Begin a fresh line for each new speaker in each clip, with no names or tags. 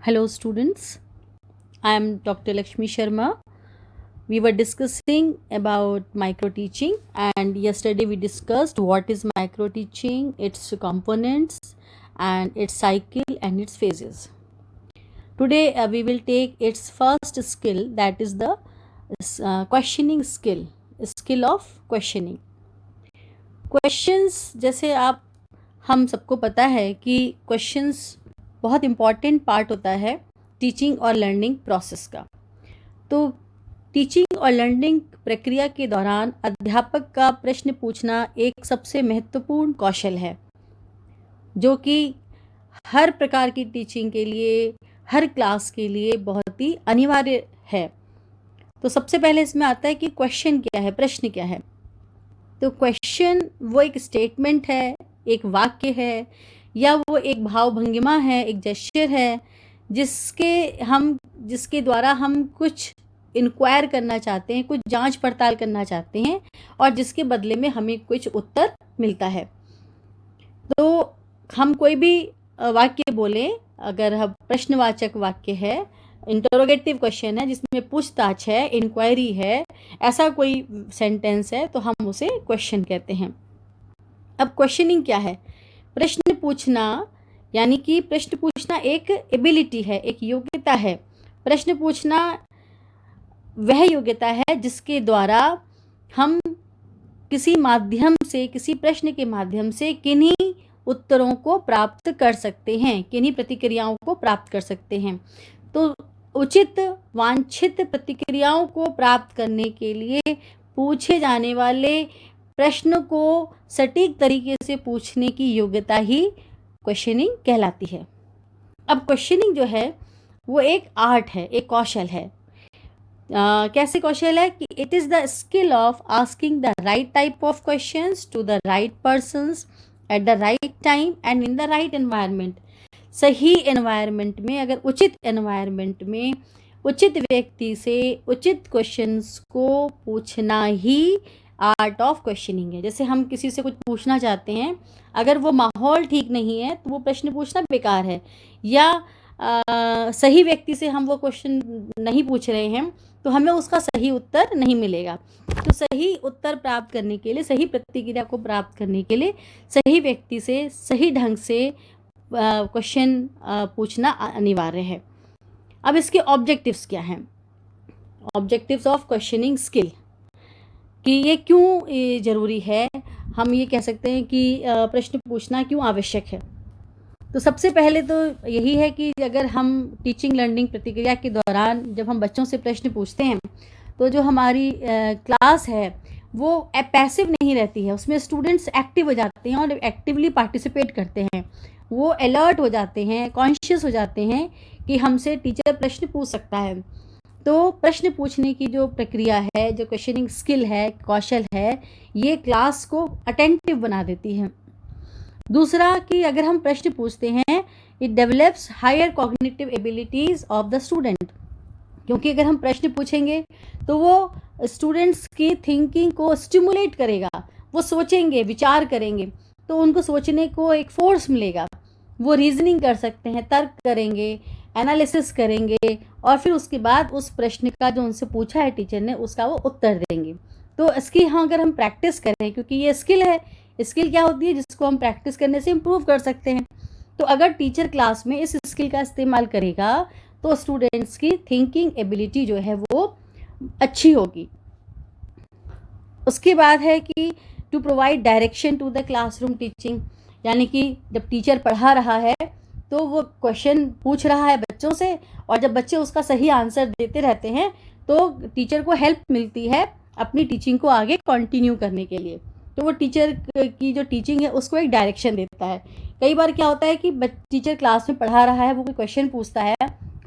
Hello students, I am Dr. Lakshmi Sharma. We were discussing about micro teaching and yesterday we discussed what is micro teaching, its components and its cycle and its phases. Today we will take its first skill, that is the questioning skill of questioning. Questions, जैसे हम सबको पता है कि questions बहुत important part होता है teaching और लर्निंग प्रोसेस का। तो टीचिंग और लर्निंग प्रक्रिया के दौरान अध्यापक का प्रश्न पूछना एक सबसे महत्वपूर्ण कौशल है, जो कि हर प्रकार की टीचिंग के लिए, हर क्लास के लिए बहुत ही अनिवार्य है। तो सबसे पहले इसमें आता है कि क्वेश्चन क्या है, प्रश्न क्या है। तो क्वेश्चन वो एक स्टेटमेंट है, एक वाक्य है, या वो एक भाव भंगिमा है, एक जेस्चर है, जिसके द्वारा हम कुछ इंक्वायर करना चाहते हैं, कुछ जांच पड़ताल करना चाहते हैं और जिसके बदले में हमें कुछ उत्तर मिलता है। तो हम कोई भी वाक्य बोलें, अगर हम प्रश्नवाचक वाक्य है, इंटरोगेटिव क्वेश्चन है जिसमें पूछताछ है, इंक्वायरी है, ऐसा कोई सेंटेंस है तो हम उसे क्वेश्चन कहते हैं। अब क्वेश्चनिंग क्या है? प्रश्न पूछना, यानी कि प्रश्न पूछना एक एबिलिटी है, एक योग्यता है। प्रश्न पूछना वह योग्यता है जिसके द्वारा हम किसी माध्यम से, किसी प्रश्न के माध्यम से किन्हीं उत्तरों को प्राप्त कर सकते हैं, किन्हीं प्रतिक्रियाओं को प्राप्त कर सकते हैं। तो उचित वांछित प्रतिक्रियाओं को प्राप्त करने के लिए पूछे जाने वाले प्रश्न को सटीक तरीके से पूछने की योग्यता ही क्वेश्चनिंग कहलाती है। अब क्वेश्चनिंग जो है वो एक आर्ट है, एक कौशल है। कैसे कौशल है कि it is the skill of asking the right type of questions to the right persons at the right time and in the right environment. सही एनवायरनमेंट में, अगर उचित एनवायरनमेंट में उचित व्यक्ति से उचित क्वेश्चंस को पूछना ही आर्ट ऑफ क्वेश्चनिंग है। जैसे हम किसी से कुछ पूछना चाहते हैं, अगर वो माहौल ठीक नहीं है तो वो प्रश्न पूछना बेकार है, या सही व्यक्ति से हम वो क्वेश्चन नहीं पूछ रहे हैं तो हमें उसका सही उत्तर नहीं मिलेगा। तो सही उत्तर प्राप्त करने के लिए, सही प्रतिक्रिया को प्राप्त करने के लिए सही व्यक्ति से सही ढंग से क्वेश्चन पूछना अनिवार्य है। अब इसके ऑब्जेक्टिव्स क्या हैं? ऑब्जेक्टिव्स ऑफ क्वेश्चनिंग स्किल, कि ये क्यों ज़रूरी है, हम ये कह सकते हैं कि प्रश्न पूछना क्यों आवश्यक है। तो सबसे पहले तो यही है कि अगर हम टीचिंग लर्निंग प्रतिक्रिया के दौरान जब हम बच्चों से प्रश्न पूछते हैं तो जो हमारी क्लास है वो पैसिव नहीं रहती है, उसमें स्टूडेंट्स एक्टिव हो जाते हैं और एक्टिवली पार्टिसिपेट करते हैं। वो अलर्ट हो जाते हैं, कॉन्शियस हो जाते हैं कि हमसे टीचर प्रश्न पूछ सकता है। तो प्रश्न पूछने की जो प्रक्रिया है, जो क्वेश्चनिंग स्किल है, कौशल है, ये क्लास को अटेंटिव बना देती है। दूसरा कि अगर हम प्रश्न पूछते हैं, it develops higher cognitive abilities of the student, क्योंकि अगर हम प्रश्न पूछेंगे तो वो स्टूडेंट्स की थिंकिंग को स्टिमुलेट करेगा, वो सोचेंगे, विचार करेंगे, तो उनको सोचने को एक फोर्स मिलेगा, वो रीजनिंग कर सकते हैं, तर्क करेंगे, एनालिसिस करेंगे और फिर उसके बाद उस प्रश्न का जो उनसे पूछा है टीचर ने उसका वो उत्तर देंगे। तो इसकी अगर हम प्रैक्टिस करें, क्योंकि ये स्किल है, स्किल क्या होती है जिसको हम प्रैक्टिस करने से इम्प्रूव कर सकते हैं। तो अगर टीचर क्लास में इस स्किल का इस्तेमाल करेगा तो स्टूडेंट्स की थिंकिंग एबिलिटी जो है वो अच्छी होगी। उसके बाद है कि to provide direction to the classroom teaching, यानी कि जब टीचर पढ़ा रहा है तो वो क्वेश्चन पूछ रहा है बच्चों से और जब बच्चे उसका सही आंसर देते रहते हैं तो टीचर को हेल्प मिलती है अपनी टीचिंग को आगे कंटिन्यू करने के लिए। तो वो टीचर की जो टीचिंग है उसको एक डायरेक्शन देता है। कई बार क्या होता है कि टीचर क्लास में पढ़ा रहा है, वो कोई क्वेश्चन पूछता है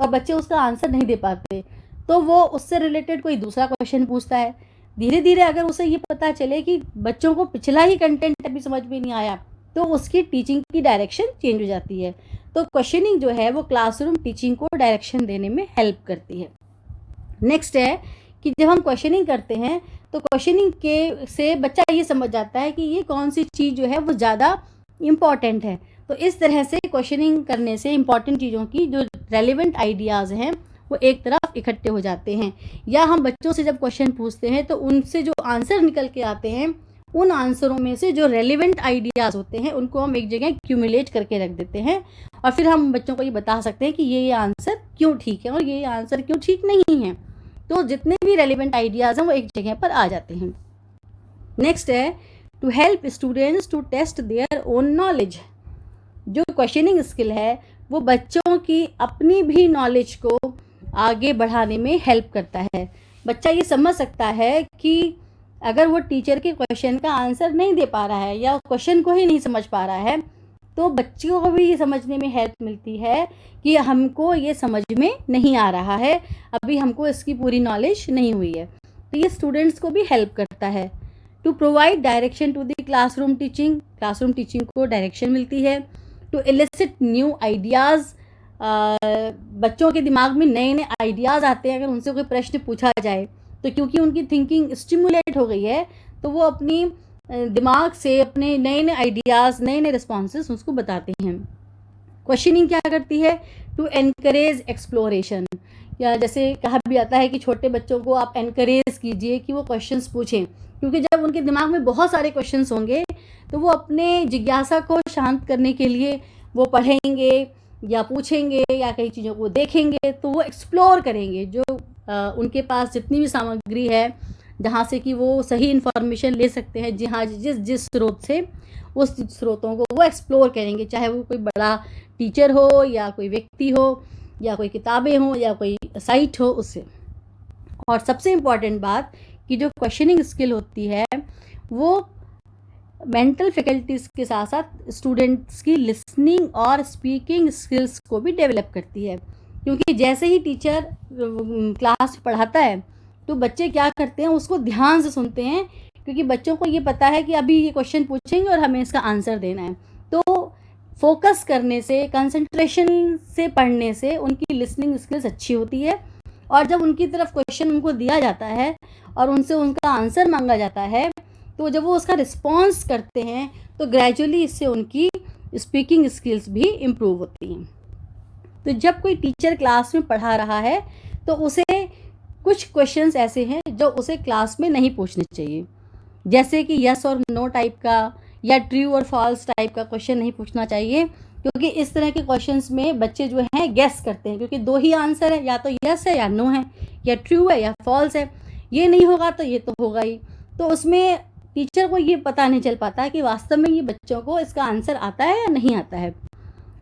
और बच्चे उसका आंसर नहीं दे पाते, तो वो उससे रिलेटेड कोई दूसरा क्वेश्चन पूछता है। धीरे धीरे अगर उसे ये पता चले कि बच्चों को पिछला ही कंटेंट अभी समझ में नहीं आया तो उसकी टीचिंग की डायरेक्शन चेंज हो जाती है। तो क्वेश्चनिंग जो है वो क्लासरूम टीचिंग को डायरेक्शन देने में हेल्प करती है। नेक्स्ट है कि जब हम क्वेश्चनिंग करते हैं तो क्वेश्चनिंग के से बच्चा ये समझ जाता है कि ये कौन सी चीज़ जो है वो ज़्यादा इम्पॉर्टेंट है। तो इस तरह से क्वेश्चनिंग करने से इम्पॉर्टेंट चीज़ों की जो रेलिवेंट आइडियाज़ हैं वो एक तरफ इकट्ठे हो जाते हैं। या हम बच्चों से जब क्वेश्चन पूछते हैं तो उनसे जो आंसर निकल के आते हैं, उन आंसरों में से जो रेलिवेंट आइडियाज़ होते हैं उनको हम एक जगह एक्यूमुलेट करके रख देते हैं और फिर हम बच्चों को ये बता सकते हैं कि ये आंसर क्यों ठीक है और ये आंसर क्यों ठीक नहीं है। तो जितने भी रेलिवेंट आइडियाज़ हैं वो एक जगह पर आ जाते हैं। नेक्स्ट है to help students to test their own knowledge. जो क्वेश्चनिंग स्किल है वो बच्चों की अपनी भी नॉलेज को आगे बढ़ाने में हेल्प करता है। बच्चा ये समझ सकता है कि अगर वो टीचर के क्वेश्चन का आंसर नहीं दे पा रहा है या क्वेश्चन को ही नहीं समझ पा रहा है, तो बच्चों को भी ये समझने में हेल्प मिलती है कि हमको ये समझ में नहीं आ रहा है, अभी हमको इसकी पूरी नॉलेज नहीं हुई है। तो ये स्टूडेंट्स को भी हेल्प करता है। To provide direction to the classroom teaching, classroom teaching को डायरेक्शन मिलती है। टू इलिसिट न्यू आइडियाज़, बच्चों के दिमाग में नए नए आइडियाज़ आते हैं। अगर उनसे कोई प्रश्न पूछा जाए तो क्योंकि उनकी थिंकिंग स्टिमुलेट हो गई है तो वो अपनी दिमाग से अपने नए नए आइडियाज़, नए नए रिस्पॉन्सेस उसको बताते हैं। क्वेश्चनिंग क्या करती है? टू एनकरेज एक्सप्लोरेशन, या जैसे कहा भी आता है कि छोटे बच्चों को आप एनकरेज कीजिए कि वो क्वेश्चंस पूछें, क्योंकि जब उनके दिमाग में बहुत सारे क्वेश्चंस होंगे तो वो अपने जिज्ञासा को शांत करने के लिए वो पढ़ेंगे या पूछेंगे या कई चीज़ों को देखेंगे, तो वो एक्सप्लोर करेंगे जो उनके पास जितनी भी सामग्री है जहाँ से कि वो सही इन्फॉर्मेशन ले सकते हैं, जहाँ जिस स्रोत से, उस स्रोतों को वो एक्सप्लोर करेंगे, चाहे वो कोई बड़ा टीचर हो या कोई व्यक्ति हो या कोई किताबें हो या कोई साइट हो उससे। और सबसे इम्पॉर्टेंट बात कि जो क्वेश्चनिंग स्किल होती है वो मेंटल फैकल्टीज़ के साथ साथ स्टूडेंट्स की लिसनिंग और स्पीकिंग स्किल्स को भी डेवलप करती है, क्योंकि जैसे ही टीचर क्लास पढ़ाता है तो बच्चे क्या करते हैं, उसको ध्यान से सुनते हैं, क्योंकि बच्चों को ये पता है कि अभी ये क्वेश्चन पूछेंगे और हमें इसका आंसर देना है। तो फोकस करने से, कंसंट्रेशन से पढ़ने से उनकी लिसनिंग स्किल्स अच्छी होती है, और जब उनकी तरफ क्वेश्चन उनको दिया जाता है और उनसे उनका आंसर मांगा जाता है तो जब वो उसका रिस्पॉन्स करते हैं तो ग्रेजुअली इससे उनकी स्पीकिंग स्किल्स भी इम्प्रूव होती हैं। तो जब कोई टीचर क्लास में पढ़ा रहा है तो उसे कुछ क्वेश्चंस ऐसे हैं जो उसे क्लास में नहीं पूछने चाहिए, जैसे कि यस और नो टाइप का या ट्रू और फॉल्स टाइप का क्वेश्चन नहीं पूछना चाहिए, क्योंकि इस तरह के क्वेश्चंस में बच्चे जो हैं गेस करते हैं, क्योंकि दो ही आंसर है, या तो यस है या नो है, या ट्रू है या फॉल्स है, ये नहीं होगा तो ये तो होगा ही। तो उसमें टीचर को ये पता नहीं चल पाता कि वास्तव में ये बच्चों को इसका आंसर आता है या नहीं आता है।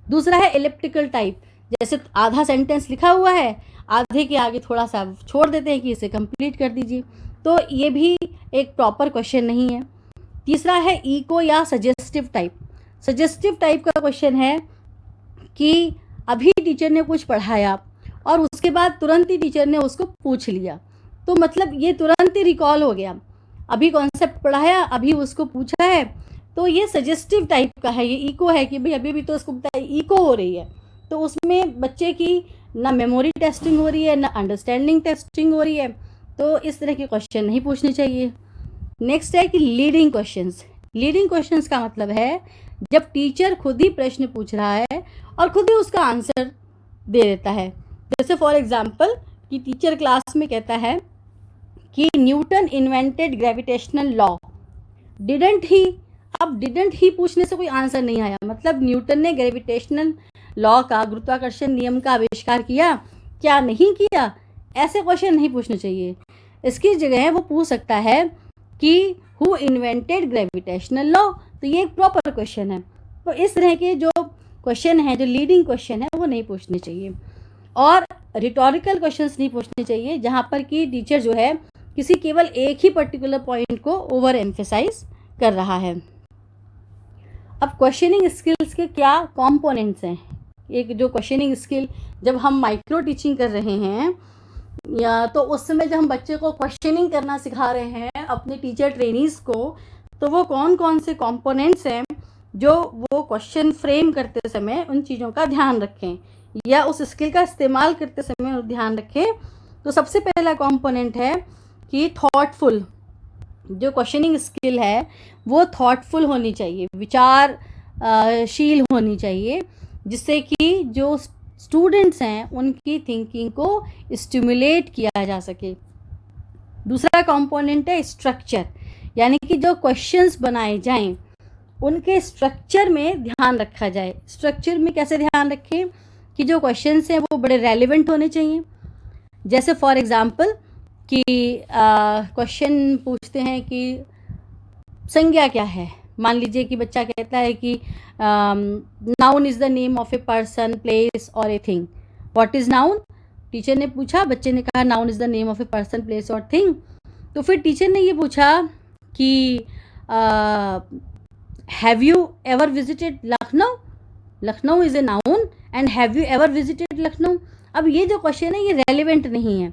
दूसरा है एलिप्टिकल टाइप, जैसे आधा सेंटेंस लिखा हुआ है, आधे के आगे थोड़ा सा छोड़ देते हैं कि इसे कंप्लीट कर दीजिए, तो ये भी एक प्रॉपर क्वेश्चन नहीं है। तीसरा है इको या सजेस्टिव टाइप। सजेस्टिव टाइप का क्वेश्चन है कि अभी टीचर ने कुछ पढ़ाया और उसके बाद तुरंत ही टीचर ने उसको पूछ लिया, तो मतलब ये तुरंत ही रिकॉल हो गया, अभी कॉन्सेप्ट पढ़ाया, अभी उसको पूछा है, तो ये सजेस्टिव टाइप का है। ये इको है कि भाई अभी भी तो उसको बताया, इको हो रही है, तो उसमें बच्चे की ना मेमोरी टेस्टिंग हो रही है ना अंडरस्टैंडिंग टेस्टिंग हो रही है, तो इस तरह के क्वेश्चन नहीं पूछने चाहिए। नेक्स्ट है कि लीडिंग क्वेश्चंस। लीडिंग क्वेश्चंस का मतलब है जब टीचर खुद ही प्रश्न पूछ रहा है और खुद ही उसका आंसर दे देता है। जैसे फॉर एग्जांपल कि टीचर क्लास में कहता है कि Newton invented gravitational law, didn't he. अब डिडंट ही पूछने से कोई आंसर नहीं आया, मतलब न्यूटन ने ग्रेविटेशनल लॉ का, गुरुत्वाकर्षण नियम का आविष्कार किया क्या नहीं किया, ऐसे क्वेश्चन नहीं पूछने चाहिए। इसकी जगह वो पूछ सकता है कि हु इन्वेंटेड ग्रेविटेशनल लॉ, तो ये एक प्रॉपर क्वेश्चन है। तो इस तरह के जो क्वेश्चन है, जो लीडिंग क्वेश्चन है, वो नहीं पूछने चाहिए। और रिटोरिकल क्वेश्चंस नहीं पूछने चाहिए जहाँ पर कि टीचर जो है किसी केवल एक ही पर्टिकुलर पॉइंट को ओवर एम्फेसाइज कर रहा है। अब क्वेश्चनिंग स्किल्स के क्या कंपोनेंट्स हैं? एक जो क्वेश्चनिंग स्किल जब हम माइक्रो टीचिंग कर रहे हैं या तो उस समय जब हम बच्चे को क्वेश्चनिंग करना सिखा रहे हैं अपने टीचर ट्रेनीज को, तो वो कौन कौन से कंपोनेंट्स हैं जो वो क्वेश्चन फ्रेम करते समय उन चीज़ों का ध्यान रखें या उस स्किल का इस्तेमाल करते समय ध्यान रखें। तो सबसे पहला कंपोनेंट है कि थॉटफुल, जो क्वेश्चनिंग स्किल है वो थॉटफुल होनी चाहिए, विचारशील होनी चाहिए। जिससे कि जो स्टूडेंट्स हैं उनकी थिंकिंग को स्टिमुलेट किया जा सके। दूसरा कंपोनेंट है स्ट्रक्चर, यानी कि जो क्वेश्चंस बनाए जाएं उनके स्ट्रक्चर में ध्यान रखा जाए। स्ट्रक्चर में कैसे ध्यान रखें कि जो क्वेश्चंस हैं वो बड़े रेलेवेंट होने चाहिए। जैसे फॉर एग्जांपल कि क्वेश्चन पूछते हैं कि संज्ञा क्या है। मान लीजिए कि बच्चा कहता है कि noun is the name of a person, place और a thing. What is noun? Teacher ने पूछा, बच्चे ने कहा noun is the name of a person, place और थिंग। तो फिर टीचर ने ये पूछा कि have you ever visited Lucknow? Lucknow is a noun and have you ever visited Lucknow. अब ये जो क्वेश्चन है ये रेलिवेंट नहीं है,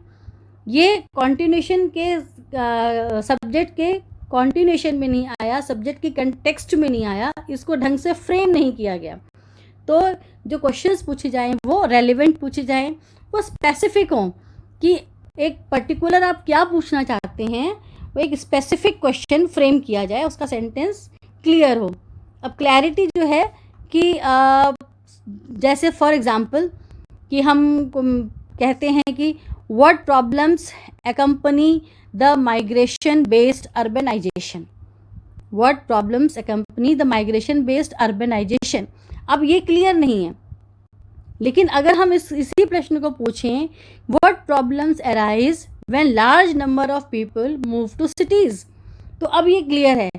ये कॉन्टिन्यूशन के सब्जेक्ट के कॉन्टिन्यूशन में नहीं आया, सब्जेक्ट की कंटेक्स्ट में नहीं आया, इसको ढंग से फ्रेम नहीं किया गया। तो जो क्वेश्चंस पूछे जाएं वो रेलिवेंट पूछे जाएं, वो स्पेसिफिक हों कि एक पर्टिकुलर आप क्या पूछना चाहते हैं, वो एक स्पेसिफिक क्वेश्चन फ्रेम किया जाए, उसका सेंटेंस क्लियर हो। अब क्लैरिटी जो है कि जैसे फॉर एग्जांपल कि हम कहते हैं कि what problems accompany the migration based urbanization, what problems accompany the migration based urbanization। अब ये क्लियर नहीं है, लेकिन अगर हम इसी प्रश्न को पूछें what problems arise when large number of people move to cities, तो अब ये क्लियर है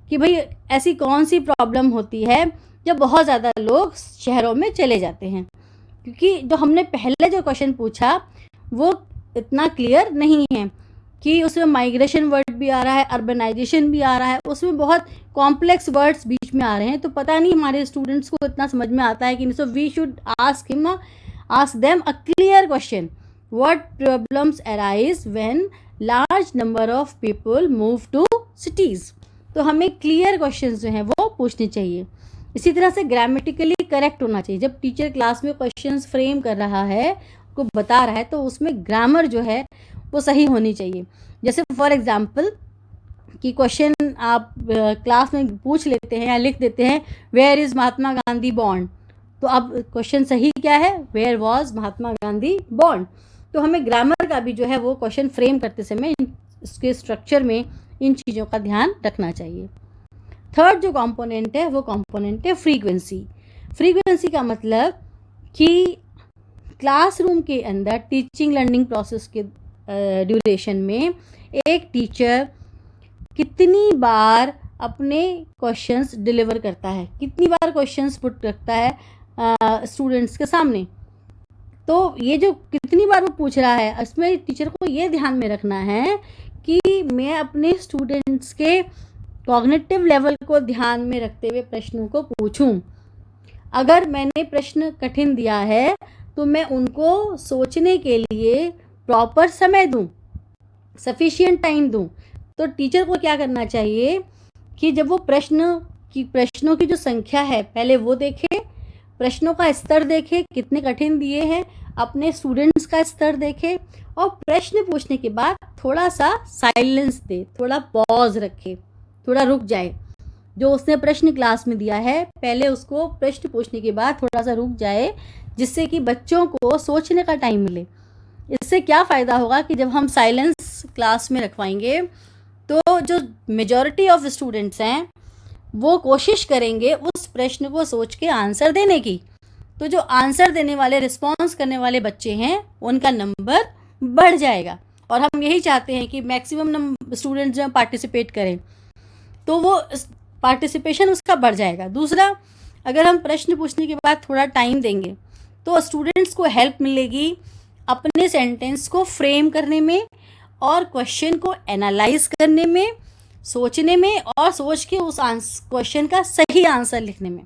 कि भाई ऐसी कौन सी प्रॉब्लम होती है जब बहुत ज़्यादा लोग शहरों में चले जाते हैं। क्योंकि जो हमने पहले जो क्वेश्चन पूछा वो इतना क्लियर नहीं है कि उसमें माइग्रेशन वर्ड भी आ रहा है, अर्बनाइजेशन भी आ रहा है, उसमें बहुत कॉम्प्लेक्स वर्ड्स बीच में आ रहे हैं, तो पता नहीं हमारे स्टूडेंट्स को इतना समझ में आता है कि नहीं। So we should ask them a clear question, what problems arise when large number of people move to cities. तो हमें क्लियर क्वेश्चंस जो हैं वो पूछने चाहिए। इसी तरह से ग्रामेटिकली करेक्ट होना चाहिए। जब टीचर क्लास में क्वेश्चंस फ्रेम कर रहा है, को बता रहा है, तो उसमें ग्रामर जो है वो सही होनी चाहिए। जैसे फॉर एग्जांपल कि क्वेश्चन आप क्लास में पूछ लेते हैं या लिख देते हैं where is Mahatma Gandhi born, तो अब क्वेश्चन सही क्या है, where was Mahatma Gandhi born. तो हमें ग्रामर का भी जो है वो क्वेश्चन फ्रेम करते समय इसके स्ट्रक्चर में इन चीज़ों का ध्यान रखना चाहिए। थर्ड जो कंपोनेंट है वो कंपोनेंट है फ्रीक्वेंसी। फ्रीक्वेंसी का मतलब कि क्लासरूम के अंदर टीचिंग लर्निंग प्रोसेस के ड्यूरेशन में एक टीचर कितनी बार अपने क्वेश्चंस डिलीवर करता है, कितनी बार क्वेश्चंस पुट करता है स्टूडेंट्स के सामने। तो ये जो कितनी बार वो पूछ रहा है, इसमें टीचर को ये ध्यान में रखना है कि मैं अपने स्टूडेंट्स के कॉग्निटिव लेवल को ध्यान में रखते हुए प्रश्नों को पूछूं। अगर मैंने प्रश्न कठिन दिया है तो मैं उनको सोचने के लिए प्रॉपर समय दूं, सफिशिएंट टाइम दूं। तो टीचर को क्या करना चाहिए कि जब वो प्रश्नों की जो संख्या है पहले वो देखे, प्रश्नों का स्तर देखे कितने कठिन दिए हैं, अपने स्टूडेंट्स का स्तर देखे, और प्रश्न पूछने के बाद थोड़ा सा साइलेंस दे, थोड़ा पॉज रखे, थोड़ा रुक जाए। जो उसने प्रश्न क्लास में दिया है पहले उसको प्रश्न पूछने के बाद थोड़ा सा रुक जाए, जिससे कि बच्चों को सोचने का टाइम मिले। इससे क्या फ़ायदा होगा कि जब हम साइलेंस क्लास में रखवाएंगे तो जो मेजॉरिटी ऑफ स्टूडेंट्स हैं वो कोशिश करेंगे उस प्रश्न को सोच के आंसर देने की। तो जो आंसर देने वाले, रिस्पॉन्स करने वाले बच्चे हैं उनका नंबर बढ़ जाएगा, और हम यही चाहते हैं कि मैक्सिमम स्टूडेंट्स जो पार्टिसिपेट करें, तो वो पार्टिसिपेशन उसका बढ़ जाएगा। दूसरा, अगर हम प्रश्न पूछने के बाद थोड़ा टाइम देंगे तो स्टूडेंट्स को हेल्प मिलेगी अपने सेंटेंस को फ्रेम करने में और क्वेश्चन को एनालाइज करने में, सोचने में, और सोच के उस क्वेश्चन का सही आंसर लिखने में।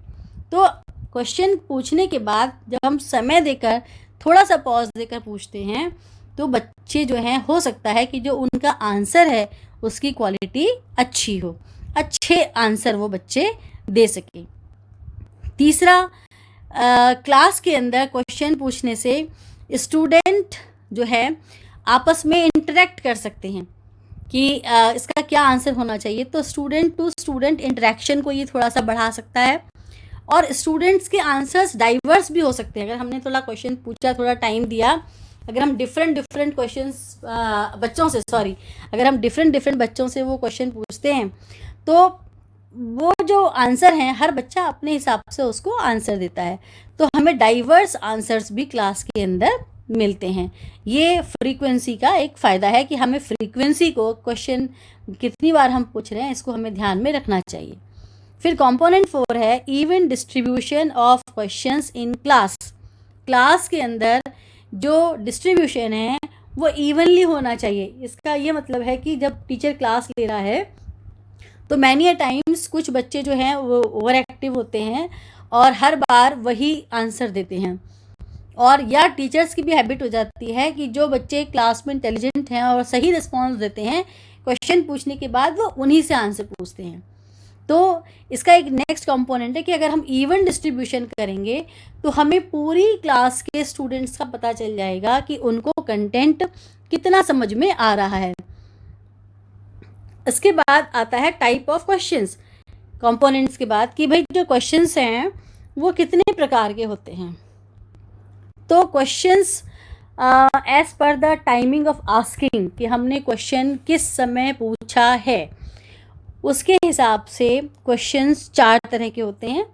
तो क्वेश्चन पूछने के बाद जब हम समय देकर, थोड़ा सा पॉज देकर पूछते हैं तो बच्चे जो हैं, हो सकता है कि जो उनका आंसर है उसकी क्वालिटी अच्छी हो, अच्छे आंसर वो बच्चे दे सकें। तीसरा, क्लास के अंदर क्वेश्चन पूछने से स्टूडेंट जो है आपस में इंटरेक्ट कर सकते हैं कि इसका क्या आंसर होना चाहिए। तो स्टूडेंट टू स्टूडेंट इंटरेक्शन को ये थोड़ा सा बढ़ा सकता है, और स्टूडेंट्स के आंसर्स डाइवर्स भी हो सकते हैं। अगर हमने थोड़ा क्वेश्चन पूछा, थोड़ा टाइम दिया, अगर हम डिफरेंट क्वेश्चंस बच्चों से अगर हम डिफरेंट बच्चों से वो क्वेश्चन पूछते हैं तो वो जो आंसर हैं हर बच्चा अपने हिसाब से उसको आंसर देता है, तो हमें डाइवर्स आंसर्स भी क्लास के अंदर मिलते हैं। ये फ्रीक्वेंसी का एक फ़ायदा है कि हमें फ्रीक्वेंसी को, क्वेश्चन कितनी बार हम पूछ रहे हैं, इसको हमें ध्यान में रखना चाहिए। फिर कंपोनेंट 4 है even distribution of questions in class. Class के अंदर जो डिस्ट्रीब्यूशन है वो इवनली होना चाहिए। इसका ये मतलब है कि जब टीचर क्लास ले रहा है तो मैनी अ टाइम्स कुछ बच्चे जो हैं वो ओवर एक्टिव होते हैं और हर बार वही आंसर देते हैं, और या टीचर्स की भी हैबिट हो जाती है कि जो बच्चे क्लास में इंटेलिजेंट हैं और सही रिस्पॉन्स देते हैं, क्वेश्चन पूछने के बाद वो उन्हीं से आंसर पूछते हैं। तो इसका एक नेक्स्ट कंपोनेंट है कि अगर हम इवन डिस्ट्रीब्यूशन करेंगे तो हमें पूरी क्लास के स्टूडेंट्स का पता चल जाएगा कि उनको कंटेंट कितना समझ में आ रहा है। इसके बाद आता है टाइप ऑफ क्वेश्चंस, कंपोनेंट्स के बाद, कि भाई जो क्वेश्चंस हैं वो कितने प्रकार के होते हैं। तो questions as per the timing of asking, कि हमने क्वेश्चन किस समय पूछा है, उसके हिसाब से क्वेश्चंस 4 तरह के होते हैं।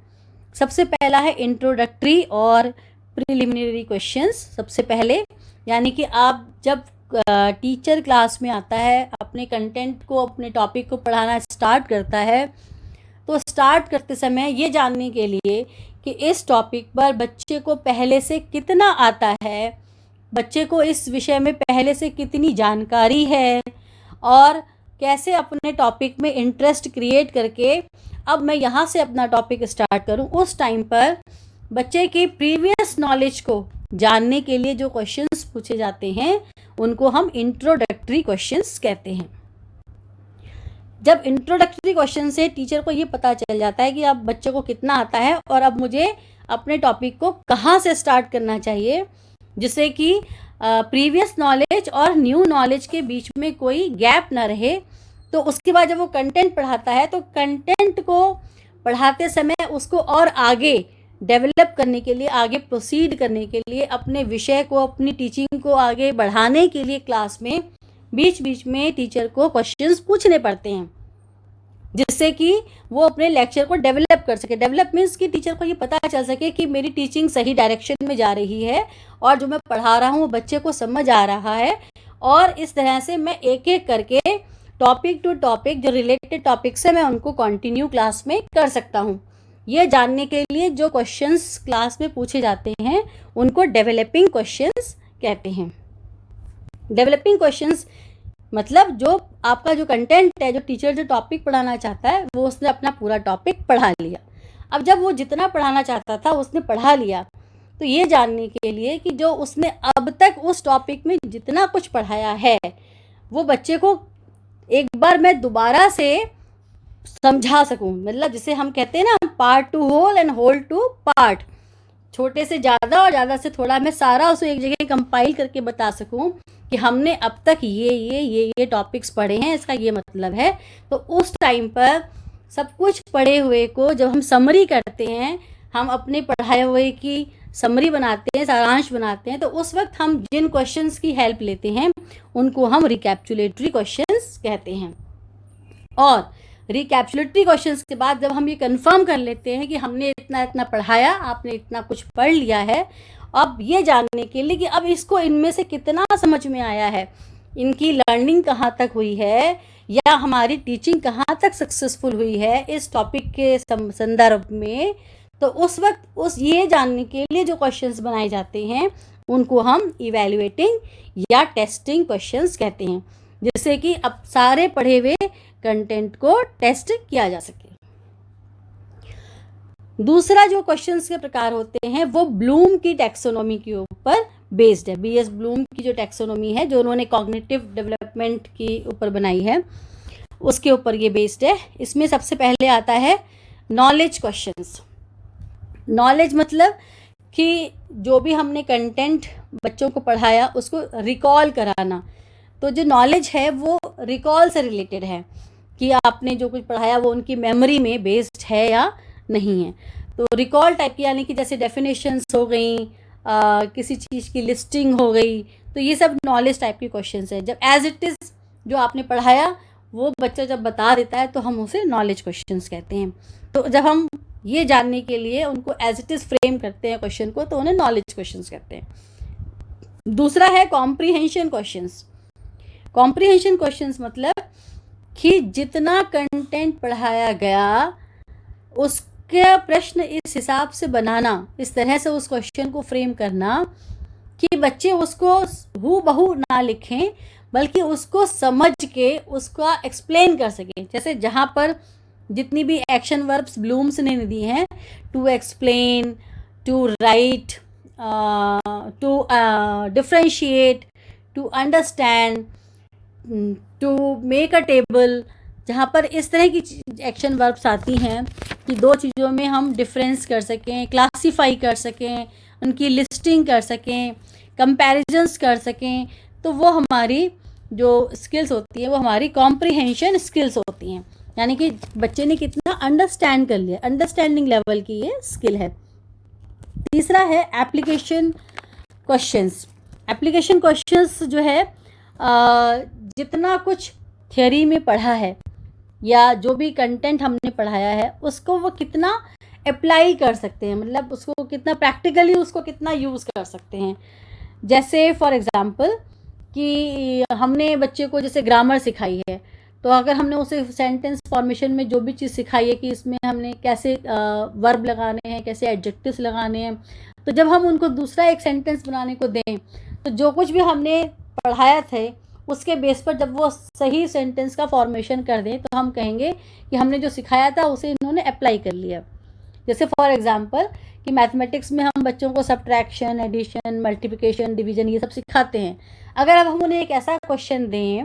सबसे पहला है इंट्रोडक्टरी और प्रिलिमिनरी क्वेश्चंस। सबसे पहले यानी कि आप जब टीचर क्लास में आता है, अपने कंटेंट को, अपने टॉपिक को पढ़ाना स्टार्ट करता है, तो स्टार्ट करते समय ये जानने के लिए कि इस टॉपिक पर बच्चे को पहले से कितना आता है, बच्चे को इस विषय में पहले से कितनी जानकारी है, और कैसे अपने टॉपिक में इंटरेस्ट क्रिएट करके अब मैं यहाँ से अपना टॉपिक स्टार्ट करूँ, उस टाइम पर बच्चे की प्रीवियस नॉलेज को जानने के लिए जो क्वेश्चंस पूछे जाते हैं उनको हम इंट्रोडक्टरी क्वेश्चंस कहते हैं। जब इंट्रोडक्टरी क्वेश्चन से टीचर को ये पता चल जाता है कि अब बच्चे को कितना आता है और अब मुझे अपने टॉपिक को कहाँ से स्टार्ट करना चाहिए, जिससे कि प्रीवियस नॉलेज और न्यू नॉलेज के बीच में कोई गैप ना रहे, तो उसके बाद जब वो कंटेंट पढ़ाता है तो कंटेंट को पढ़ाते समय उसको और आगे डेवलप करने के लिए, आगे प्रोसीड करने के लिए, अपने विषय को, अपनी टीचिंग को आगे बढ़ाने के लिए क्लास में बीच बीच में टीचर को क्वेश्चंस पूछने पड़ते हैं, जिससे कि वो अपने लेक्चर को डेवलप कर सके। डेवलप मीन्स कि टीचर को ये पता चल सके कि मेरी टीचिंग सही डायरेक्शन में जा रही है और जो मैं पढ़ा रहा हूँ वो बच्चे को समझ आ रहा है, और इस तरह से मैं एक एक करके टॉपिक टू टॉपिक जो रिलेटेड टॉपिक्स है मैं उनको कंटिन्यू क्लास में कर सकता हूँ। ये जानने के लिए जो क्वेश्चंस क्लास में पूछे जाते हैं उनको डेवलपिंग क्वेश्चंस कहते हैं। डेवलपिंग क्वेश्चंस मतलब जो आपका जो कंटेंट है, जो टीचर जो टॉपिक पढ़ाना चाहता है वो उसने अपना पूरा टॉपिक पढ़ा लिया। अब जब वो जितना पढ़ाना चाहता था उसने पढ़ा लिया, तो ये जानने के लिए कि जो उसने अब तक उस टॉपिक में जितना कुछ पढ़ाया है वो बच्चे को एक बार मैं दोबारा से समझा सकूं, मतलब जिसे हम कहते हैं ना part to whole and whole to part, छोटे से ज़्यादा और ज़्यादा से थोड़ा, मैं सारा उसको एक जगह कंपाइल करके बता सकूं कि हमने अब तक ये टॉपिक्स पढ़े हैं, इसका ये मतलब है। तो उस टाइम पर सब कुछ पढ़े हुए को जब हम समरी करते हैं, हम अपने पढ़ाए हुए की समरी बनाते हैं, सारांश बनाते हैं, तो उस वक्त हम जिन क्वेश्चंस की हेल्प लेते हैं उनको हम रिकैप्चुलेटरी क्वेश्चंस कहते हैं। और रिकैप्चुलेटरी क्वेश्चंस के बाद जब हम ये कंफर्म कर लेते हैं कि हमने इतना इतना पढ़ाया, आपने इतना कुछ पढ़ लिया है, अब ये जानने के लिए कि अब इसको इनमें से कितना समझ में आया है, इनकी लर्निंग कहाँ तक हुई है, या हमारी टीचिंग कहाँ तक सक्सेसफुल हुई है इस टॉपिक के संदर्भ में, तो उस वक्त उस ये जानने के लिए जो क्वेश्चंस बनाए जाते हैं उनको हम इवैल्यूएटिंग या टेस्टिंग क्वेश्चंस कहते हैं, जिससे कि अब सारे पढ़े हुए कंटेंट को टेस्ट किया जा सके। दूसरा जो क्वेश्चंस के प्रकार होते हैं वो ब्लूम की टैक्सोनॉमी के ऊपर बेस्ड है। बीएस ब्लूम की जो टैक्सोनॉमी है, जो उन्होंने कॉग्निटिव डेवलपमेंट के ऊपर बनाई है, उसके ऊपर ये बेस्ड है। इसमें सबसे पहले आता है नॉलेज क्वेश्चंस। नॉलेज मतलब कि जो भी हमने कंटेंट बच्चों को पढ़ाया उसको रिकॉल कराना। तो जो नॉलेज है वो रिकॉल से रिलेटेड है कि आपने जो कुछ पढ़ाया वो उनकी मेमोरी में बेस्ड है या नहीं है। तो रिकॉल टाइप की, यानी कि जैसे डेफिनेशंस हो गई, किसी चीज़ की लिस्टिंग हो गई, तो ये सब नॉलेज टाइप की क्वेश्चंस है। जब एज इट इज़ जो आपने पढ़ाया वो बच्चा जब बता देता है तो हम उसे नॉलेज क्वेश्चंस कहते हैं। तो जब हम ये जानने के लिए उनको एज इट इज़ फ्रेम करते हैं क्वेश्चन को, तो उन्हें नॉलेज क्वेश्चंस कहते हैं। दूसरा है कॉम्प्रीहेंशन क्वेश्चंस। कॉम्प्रीहेंशन क्वेश्चंस मतलब कि जितना कंटेंट पढ़ाया गया उसके प्रश्न इस हिसाब से बनाना, इस तरह से उस क्वेश्चन को फ्रेम करना कि बच्चे उसको हूबहू ना लिखें बल्कि उसको समझ के उसका एक्सप्लेन कर सकें। जैसे जहाँ पर जितनी भी एक्शन वर्ब्स ब्लूम्स ने दी हैं, to explain, to write, to differentiate, to understand, to make a table, जहाँ पर इस तरह की एक्शन वर्ब्स आती हैं कि दो चीज़ों में हम डिफरेंस कर सकें, क्लासीफाई कर सकें, उनकी लिस्टिंग कर सकें, कंपैरिजंस कर सकें, तो वो हमारी जो स्किल्स होती हैं वो हमारी कॉम्प्रीहेंशन स्किल्स होती हैं। यानी कि बच्चे ने कितना अंडरस्टैंड कर लिया, अंडरस्टैंडिंग लेवल की ये स्किल है। तीसरा है एप्लीकेशन क्वेश्चंस। एप्लीकेशन क्वेश्चंस जो है जितना कुछ थ्योरी में पढ़ा है या जो भी कंटेंट हमने पढ़ाया है उसको वो कितना अप्लाई कर सकते हैं, मतलब उसको कितना प्रैक्टिकली उसको कितना यूज़ कर सकते हैं। जैसे फॉर एग्जांपल कि हमने बच्चे को जैसे ग्रामर सिखाई है, तो अगर हमने उसे सेंटेंस फॉर्मेशन में जो भी चीज़ सिखाई है कि इसमें हमने कैसे वर्ब लगाने हैं, कैसे एडजेक्टिव्स लगाने हैं, तो जब हम उनको दूसरा एक सेंटेंस बनाने को दें तो जो कुछ भी हमने पढ़ाया थे उसके बेस पर जब वो सही सेंटेंस का फॉर्मेशन कर दें तो हम कहेंगे कि हमने जो सिखाया था उसे इन्होंने अप्लाई कर लिया। जैसे फॉर एग्जांपल कि मैथमेटिक्स में हम बच्चों को सब्ट्रैक्शन, एडिशन, मल्टीप्लिकेशन, डिवीजन ये सब सिखाते हैं। अगर अब हम उन्हें एक ऐसा क्वेश्चन दें,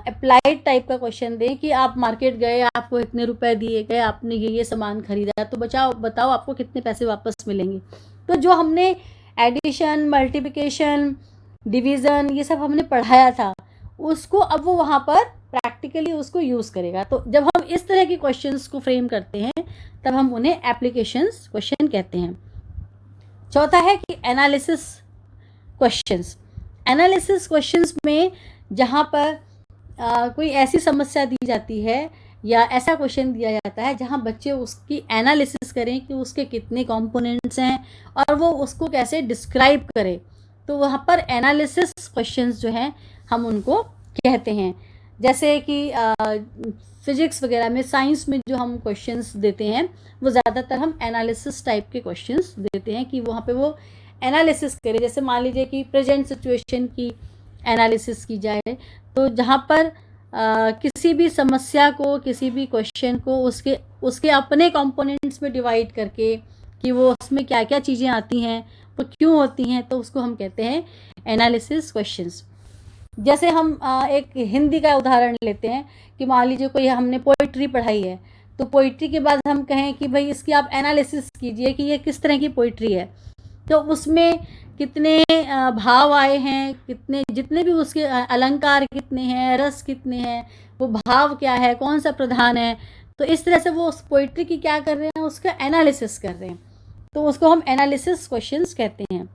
अप्लाइड टाइप का क्वेश्चन दें कि आप मार्केट गए, आपको इतने रुपए दिए गए, आपने ये सामान खरीदा, तो बताओ आपको कितने पैसे वापस मिलेंगे। तो जो हमने एडिशन, मल्टीप्लिकेशन, डिवीज़न ये सब हमने पढ़ाया था उसको अब वो वहाँ पर प्रैक्टिकली उसको यूज़ करेगा। तो जब हम इस तरह के क्वेश्चंस को फ्रेम करते हैं तब हम उन्हें एप्लीकेशंस क्वेश्चन कहते हैं। चौथा है कि एनालिसिस क्वेश्चंस। एनालिसिस क्वेश्चंस में जहाँ पर कोई ऐसी समस्या दी जाती है या ऐसा क्वेश्चन दिया जाता है जहाँ बच्चे उसकी एनालिसिस करें कि उसके कितने कंपोनेंट्स हैं और वो उसको कैसे डिस्क्राइब करें, तो वहाँ पर एनालिसिस क्वेश्चंस जो हैं हम उनको कहते हैं। जैसे कि फिजिक्स वगैरह में, साइंस में जो हम क्वेश्चंस देते हैं वो ज़्यादातर हम एनालिसिस टाइप के क्वेश्चंस देते हैं कि वहाँ पे वो एनालिसिस करे। जैसे मान लीजिए कि प्रेजेंट सिचुएशन की एनालिसिस की जाए, तो जहाँ पर किसी भी समस्या को, किसी भी क्वेश्चन को उसके अपने कंपोनेंट्स में डिवाइड करके कि वो उसमें क्या क्या चीज़ें आती हैं, वो क्यों होती हैं, तो उसको हम कहते हैं एनालिसिस क्वेश्चंस। जैसे हम एक हिंदी का उदाहरण लेते हैं कि मान लीजिए कोई हमने पोइट्री पढ़ाई है, तो पोइट्री के बाद हम कहें कि भाई इसकी आप एनालिसिस कीजिए कि ये किस तरह की पोइट्री है, तो उसमें कितने भाव आए हैं, कितने जितने भी उसके अलंकार कितने हैं, रस कितने हैं, वो भाव क्या है, कौन सा प्रधान है, तो इस तरह से वो उस पोइट्री की क्या कर रहे हैं, उसका एनालिसिस कर रहे हैं, तो उसको हम एनालिसिस क्वेश्चंस कहते हैं।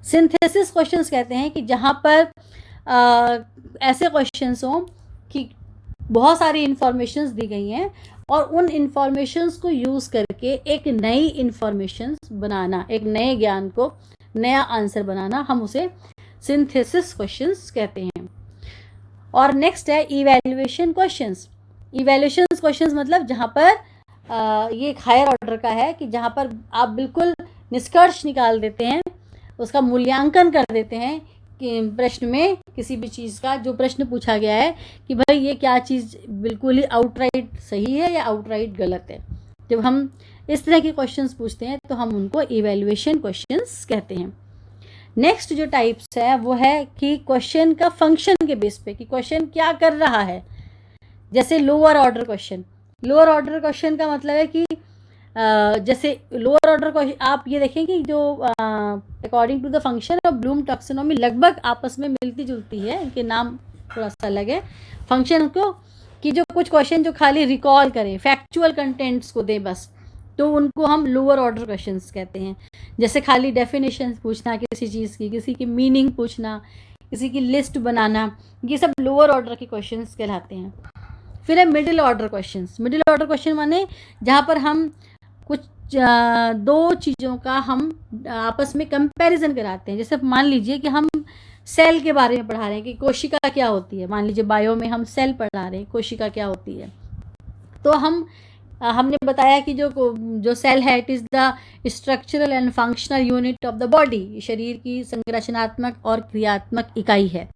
सिंथेसिस क्वेश्चंस कहते हैं कि जहाँ पर ऐसे क्वेश्चंस हों कि बहुत सारी इंफॉर्मेशंस दी गई हैं और उन इंफॉर्मेशंस को यूज़ करके एक नई इंफॉर्मेशंस बनाना, एक नए ज्ञान को नया आंसर बनाना, हम उसे सिंथेसिस क्वेश्चंस कहते हैं। और नेक्स्ट है इवैल्यूएशन क्वेश्चंस। इवैल्यूएशन क्वेश्चंस मतलब जहाँ पर ये एक हायर ऑर्डर का है कि जहाँ पर आप बिल्कुल निष्कर्ष निकाल देते हैं, उसका मूल्यांकन कर देते हैं कि प्रश्न में किसी भी चीज़ का जो प्रश्न पूछा गया है कि भाई ये क्या चीज़ बिल्कुल ही आउटराइट सही है या आउटराइट गलत है। जब हम इस तरह के क्वेश्चंस पूछते हैं तो हम उनको इवैल्यूएशन क्वेश्चंस कहते हैं। नेक्स्ट जो टाइप्स है वो है कि क्वेश्चन का फंक्शन के बेस पे कि क्वेश्चन क्या कर रहा है। जैसे lower order question. Lower order question का मतलब है कि जैसे लोअर ऑर्डर क्वेश्चन आप ये देखें कि जो अकॉर्डिंग टू द फंक्शन और ब्लूम टैक्सोनॉमी लगभग आपस में मिलती जुलती है, इनके नाम थोड़ा सा अलग है। फंक्शन को कि जो कुछ क्वेश्चन जो खाली रिकॉल करें, फैक्चुअल कंटेंट्स को दें बस, तो उनको हम लोअर ऑर्डर क्वेश्चंस कहते हैं। जैसे खाली डेफिनेशन पूछना किसी चीज़ की, किसी की मीनिंग पूछना, किसी की लिस्ट बनाना, ये सब लोअर ऑर्डर के क्वेश्चंस कहलाते हैं। फिर है middle order questions. Middle order question माने जहाँ पर हम कुछ दो चीज़ों का हम आपस में कंपैरिजन कराते हैं। जैसे मान लीजिए कि हम सेल के बारे में पढ़ा रहे हैं कि कोशिका क्या होती है। मान लीजिए बायो में हम सेल पढ़ा रहे हैं, कोशिका क्या होती है। तो हमने बताया कि जो सेल है it is the structural and functional unit of the body, शरीर की संरचनात्मक और क्रियात्मक इकाई है।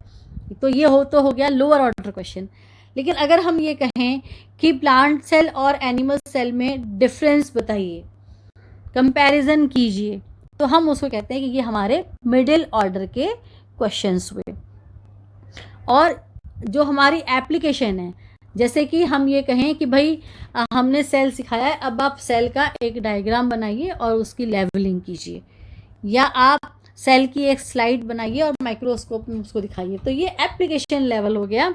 तो ये हो गया लोअर ऑर्डर क्वेश्चन। लेकिन अगर हम ये कहें कि प्लांट सेल और एनिमल सेल में डिफरेंस बताइए, कंपैरिजन कीजिए, तो हम उसको कहते हैं कि ये हमारे मिडिल ऑर्डर के क्वेश्चंस हुए। और जो हमारी एप्लीकेशन है, जैसे कि हम ये कहें कि भाई हमने सेल सिखाया है, अब आप सेल का एक डायग्राम बनाइए और उसकी लेवलिंग कीजिए, या आप सेल की एक स्लाइड बनाइए और माइक्रोस्कोप में उसको दिखाइए। तो ये एप्लीकेशन लेवल हो गया।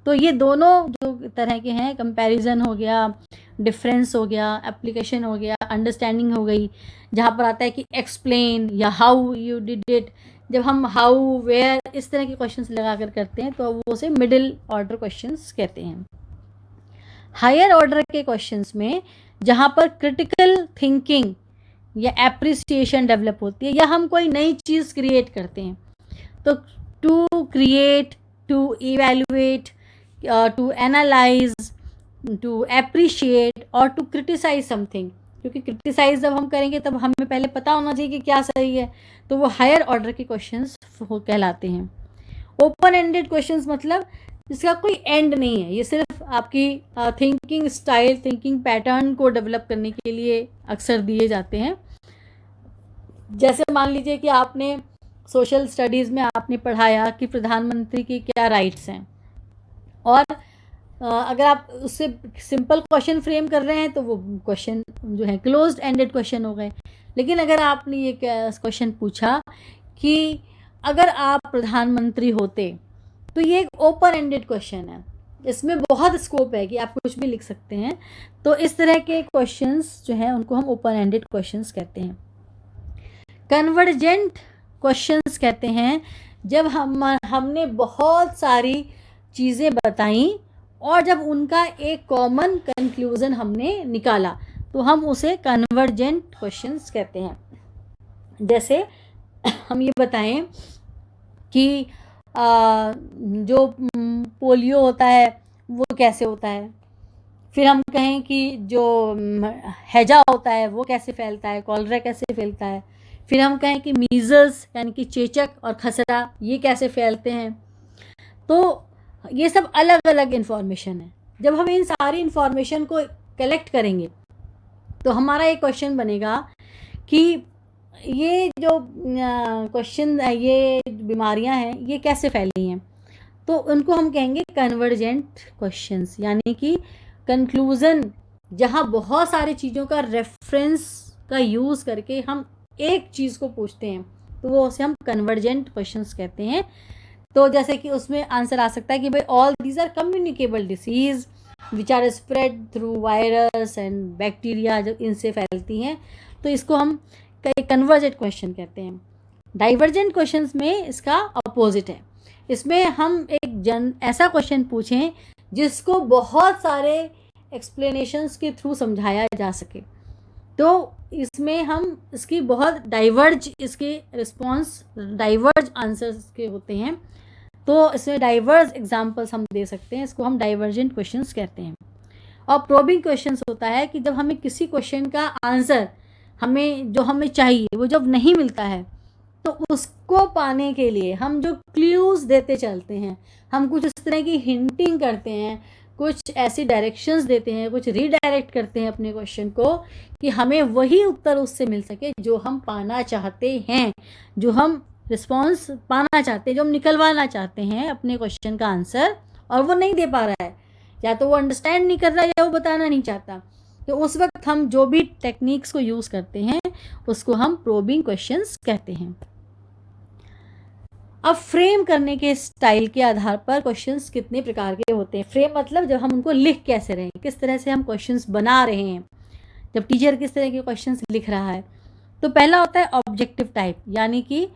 तो ये दोनों जो तरह के हैं, कंपैरिजन हो गया, डिफरेंस हो गया, एप्लीकेशन हो गया, अंडरस्टैंडिंग हो गई। जहाँ पर आता है कि एक्सप्लेन या हाउ यू डिड इट, जब हम हाउ वेयर इस तरह के क्वेश्चंस लगा कर करते हैं तो वो उसे मिडिल ऑर्डर क्वेश्चंस कहते हैं। हायर ऑर्डर के क्वेश्चंस में जहाँ पर क्रिटिकल थिंकिंग या एप्रिसिएशन डेवलप होती है, या हम कोई नई चीज़ क्रिएट करते हैं, तो to create, to evaluate, to analyse, to appreciate और टू क्रिटिसाइज समथिंग। क्योंकि क्रिटिसाइज जब हम करेंगे तब हमें पहले पता होना चाहिए कि क्या सही है, तो वो हायर ऑर्डर के क्वेश्चंस कहलाते हैं। ओपन एंडेड क्वेश्चंस मतलब जिसका कोई एंड नहीं है, ये सिर्फ आपकी थिंकिंग स्टाइल, थिंकिंग पैटर्न को डेवलप करने के लिए अक्सर दिए जाते हैं। जैसे मान लीजिए कि आपने सोशल स्टडीज़ में आपने पढ़ाया कि प्रधानमंत्री की क्या राइट्स हैं, और अगर आप उससे सिंपल क्वेश्चन फ्रेम कर रहे हैं तो वो क्वेश्चन जो है क्लोज्ड एंडेड क्वेश्चन हो गए। लेकिन अगर आपने ये क्वेश्चन पूछा कि अगर आप प्रधानमंत्री होते, तो ये एक ओपन एंडेड क्वेश्चन है, इसमें बहुत स्कोप है कि आप कुछ भी लिख सकते हैं। तो इस तरह के क्वेश्चंस जो हैं उनको हम ओपन एंडेड क्वेश्चंस कहते हैं। कन्वर्जेंट क्वेश्चंस कहते हैं जब हमने बहुत सारी चीज़ें बताई और जब उनका एक कॉमन कंक्लूजन हमने निकाला, तो हम उसे कन्वर्जेंट क्वेश्चंस कहते हैं। जैसे हम ये बताएं कि जो पोलियो होता है वो कैसे होता है, फिर हम कहें कि जो हैजा होता है वो कैसे फैलता है, कॉलरा कैसे फैलता है, फिर हम कहें कि मीज़ल्स यानी कि चेचक और खसरा ये कैसे फैलते हैं। तो ये सब अलग अलग इन्फॉर्मेशन है। जब हम इन सारी इन्फॉर्मेशन को कलेक्ट करेंगे तो हमारा एक क्वेश्चन बनेगा कि ये जो क्वेश्चन ये बीमारियां हैं ये कैसे फैली हैं। तो उनको हम कहेंगे कन्वर्जेंट क्वेश्चंस, यानी कि कंक्लूज़न जहाँ बहुत सारी चीज़ों का रेफरेंस का यूज़ करके हम एक चीज़ को पूछते हैं, तो वो उसे हम कन्वर्जेंट क्वेश्चंस कहते हैं। तो जैसे कि उसमें आंसर आ सकता है कि भाई all these are communicable disease which are spread through virus and bacteria, जब इनसे फैलती हैं, तो इसको हम कई कन्वर्जेंट क्वेश्चन कहते हैं। डाइवर्जेंट क्वेश्चंस में इसका अपोजिट है। इसमें हम एक ऐसा क्वेश्चन पूछें जिसको बहुत सारे एक्सप्लेनेशंस के थ्रू समझाया जा सके, तो इसमें हम इसकी बहुत इसके रिस्पॉन्स डाइवर्ज आंसर्स के होते हैं। तो इसमें डाइवर्स एग्जांपल्स हम दे सकते हैं, इसको हम डाइवर्जेंट क्वेश्चंस कहते हैं। और प्रोबिंग क्वेश्चंस होता है कि जब हमें किसी क्वेश्चन का आंसर हमें चाहिए वो जब नहीं मिलता है, तो उसको पाने के लिए हम जो क्लूज़ देते चलते हैं, हम कुछ इस तरह की हिंटिंग करते हैं, कुछ ऐसी डायरेक्शंस देते हैं, कुछ रीडायरेक्ट करते हैं अपने क्वेश्चन को कि हमें वही उत्तर उससे मिल सके जो हम पाना चाहते हैं, जो हम रिस्पॉन्स पाना चाहते हैं, जो हम निकलवाना चाहते हैं अपने क्वेश्चन का आंसर, और वो नहीं दे पा रहा है, या तो वो अंडरस्टैंड नहीं कर रहा है या वो बताना नहीं चाहता। तो उस वक्त हम जो भी टेक्निक्स को यूज़ करते हैं उसको हम प्रोबिंग क्वेश्चंस कहते हैं। अब फ्रेम करने के स्टाइल के आधार पर क्वेश्चंस कितने प्रकार के होते हैं। फ्रेम मतलब जब हम उनको लिख कैसे रहे हैं, किस तरह से हम क्वेश्चंस बना रहे हैं। जब टीचर किस तरह के क्वेश्चंस लिख रहा है। तो पहला होता है ऑब्जेक्टिव टाइप, यानी कि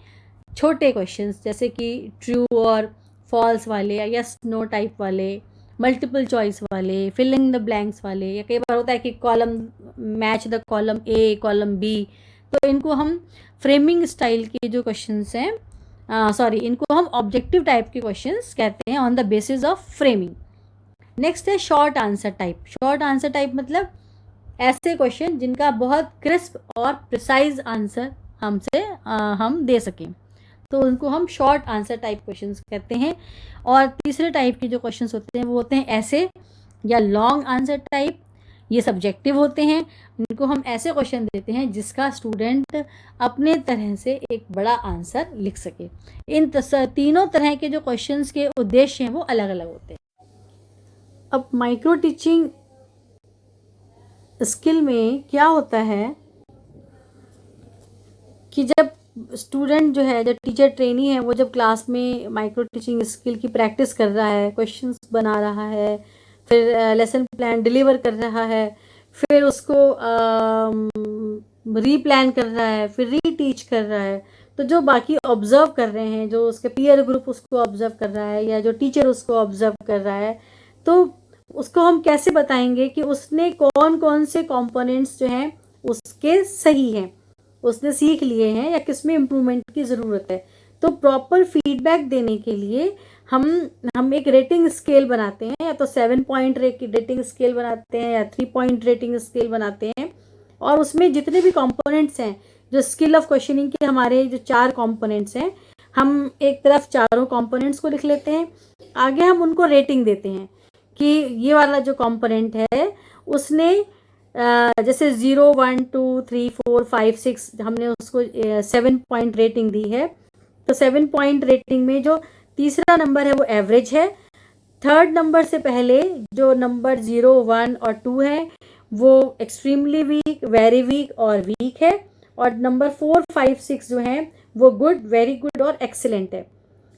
छोटे क्वेश्चंस जैसे कि ट्रू और फॉल्स वाले या यस नो टाइप वाले, मल्टीपल चॉइस वाले, फिलिंग द ब्लैंक्स वाले, या कई बार होता है कि column match the column A column B. तो इनको हम फ्रेमिंग स्टाइल के जो क्वेश्चंस हैं, इनको हम ऑब्जेक्टिव टाइप के क्वेश्चंस कहते हैं on the basis of framing. Next है short answer type. Short answer type मतलब ऐसे क्वेश्चन जिनका बहुत क्रिस्प और प्रिसाइज आंसर हम दे सकें, तो उनको हम शॉर्ट आंसर टाइप क्वेश्चंस कहते हैं। और तीसरे टाइप के जो क्वेश्चंस होते हैं वो होते हैं ऐसे या लॉन्ग आंसर टाइप। ये सब्जेक्टिव होते हैं, इनको हम ऐसे क्वेश्चन देते हैं जिसका स्टूडेंट अपने तरह से एक बड़ा आंसर लिख सके। इन तीनों तरह के जो क्वेश्चंस के उद्देश्य हैं वो अलग अलग होते हैं। अब माइक्रो टीचिंग स्किल में क्या होता है कि जब स्टूडेंट जो है, जब टीचर ट्रेनी है, वो जब क्लास में माइक्रो टीचिंग स्किल की प्रैक्टिस कर रहा है, क्वेश्चंस बना रहा है, फिर लेसन प्लान डिलीवर कर रहा है, फिर उसको रीप्लान कर रहा है, फिर रीटीच कर रहा है, तो जो बाकी ऑब्जर्व कर रहे हैं, जो उसके पीयर ग्रुप उसको ऑब्जर्व कर रहा है या जो टीचर उसको ऑब्जर्व कर रहा है, तो उसको हम कैसे बताएंगे कि उसने कौन कौन से कंपोनेंट्स जो हैं उसके सही हैं, उसने सीख लिए हैं, या किसमें इम्प्रूवमेंट की ज़रूरत है। तो प्रॉपर फीडबैक देने के लिए हम एक रेटिंग स्केल बनाते हैं, या तो 7 पॉइंट रेटिंग स्केल बनाते हैं या 3 पॉइंट रेटिंग स्केल बनाते हैं। और उसमें जितने भी कंपोनेंट्स हैं, जो स्किल ऑफ क्वेश्चनिंग के हमारे जो 4 कंपोनेंट्स हैं, हम एक तरफ चारों कंपोनेंट्स को लिख लेते हैं, आगे हम उनको रेटिंग देते हैं कि ये वाला जो कंपोनेंट है उसने जैसे 0 1 2 3 4 5 6 हमने उसको 7 पॉइंट रेटिंग दी है। तो 7 पॉइंट रेटिंग में जो तीसरा नंबर है वो एवरेज है, थर्ड नंबर से पहले जो नंबर 0 1 और 2 है वो एक्सट्रीमली वीक, वेरी वीक और वीक है, और नंबर 4 5 6 जो हैं वो गुड, वेरी गुड और एक्सीलेंट है।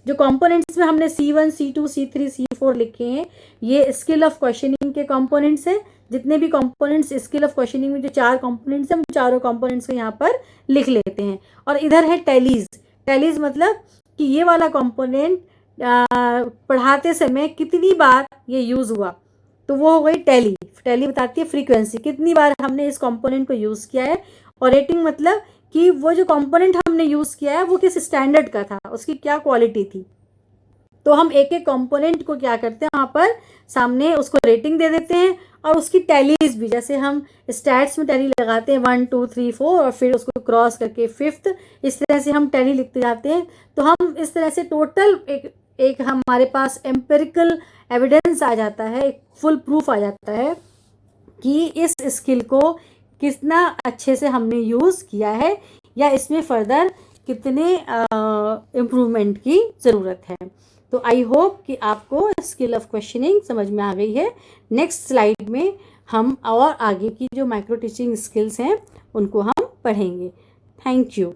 जो कंपोनेंट्स में हमने C1 C2 C3 C4 लिखे हैं, ये स्किल ऑफ क्वेश्चनिंग के कंपोनेंट्स हैं। जितने भी कंपोनेंट्स स्किल ऑफ क्वेश्चनिंग में जो 4 कंपोनेंट्स हैं, हम चारों कंपोनेंट्स को यहाँ पर लिख लेते हैं। और इधर है टैलीज। टैलीज मतलब कि ये वाला कंपोनेंट पढ़ाते समय कितनी बार ये यूज़ हुआ, तो वो हो गई टैली। टैली बताती है फ्रीक्वेंसी, कितनी बार हमने इस कंपोनेंट को यूज़ किया है। और रेटिंग मतलब कि वो जो कंपोनेंट हमने यूज़ किया है वो किस स्टैंडर्ड का था, उसकी क्या क्वालिटी थी। तो हम एक एक कंपोनेंट को क्या करते हैं, वहाँ पर सामने उसको रेटिंग दे देते हैं, और उसकी टैलीज भी, जैसे हम स्टैट्स में टैली लगाते हैं 1 2 3 4 और फिर उसको क्रॉस करके 5th, इस तरह से हम टैली लिखते जाते हैं। तो हम इस तरह से टोटल एक हमारे पास एम्पिरिकल एविडेंस आ जाता है, एक फुल प्रूफ आ जाता है कि इस स्किल को कितना अच्छे से हमने यूज़ किया है, या इसमें फर्दर कितने इम्प्रूवमेंट की ज़रूरत है। तो आई होप कि आपको स्किल ऑफ क्वेश्चनिंग समझ में आ गई है। नेक्स्ट स्लाइड में हम और आगे की जो माइक्रो टीचिंग स्किल्स हैं उनको हम पढ़ेंगे। Thank you.